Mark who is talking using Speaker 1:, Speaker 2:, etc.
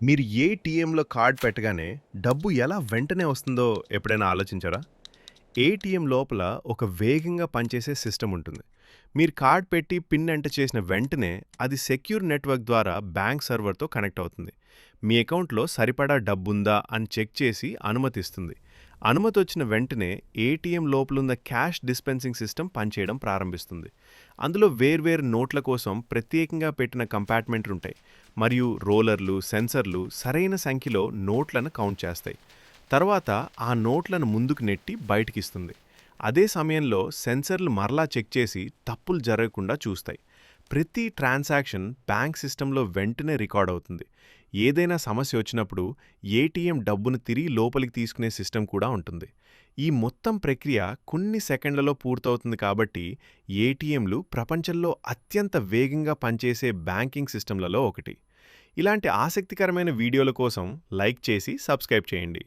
Speaker 1: మీరు ఏటీఎంలో కార్డ్ పెట్టగానే డబ్బు ఎలా వెంటనే వస్తుందో ఎప్పుడైనా ఆలోచించారా? ఏటీఎం లోపల ఒక వేగంగా పనిచేసే సిస్టమ్ ఉంటుంది. మీరు కార్డ్ పెట్టి పిన్ ఎంటర్ చేసిన వెంటనే అది సెక్యూర్ నెట్వర్క్ ద్వారా బ్యాంక్ సర్వర్తో కనెక్ట్ అవుతుంది. మీ అకౌంట్లో సరిపడా డబ్బుందా అని చెక్ చేసి అనుమతిస్తుంది. అనుమతి వచ్చిన వెంటనే ఏటీఎం లోపలున్న క్యాష్ డిస్పెన్సింగ్ సిస్టమ్ పనిచేయడం ప్రారంభిస్తుంది. అందులో వేర్వేరు నోట్ల కోసం ప్రత్యేకంగా పెట్టిన కంపార్ట్మెంట్లు ఉంటాయి మరియు రోలర్లు, సెన్సర్లు సరైన సంఖ్యలో నోట్లను కౌంట్ చేస్తాయి. తర్వాత ఆ నోట్లను ముందుకు నెట్టి బయటికిస్తుంది. అదే సమయంలో సెన్సర్లు మరలా చెక్ చేసి తప్పులు జరగకుండా చూస్తాయి. ప్రతి ట్రాన్సాక్షన్ బ్యాంక్ సిస్టంలో వెంటనే రికార్డ్ అవుతుంది. ఏదైనా సమస్య వచ్చినప్పుడు ఏటీఎం డబ్బును తిరిగి లోపలికి తీసుకునే సిస్టమ్ కూడా ఉంటుంది. ఈ మొత్తం ప్రక్రియ కొన్ని సెకండ్లలో పూర్తవుతుంది కాబట్టి ఏటీఎంలు ప్రపంచంలో అత్యంత వేగంగా పనిచేసే బ్యాంకింగ్ సిస్టంలలో ఒకటి. ఇలాంటి ఆసక్తికరమైన వీడియోల కోసం లైక్ చేసి సబ్స్క్రైబ్ చేయండి.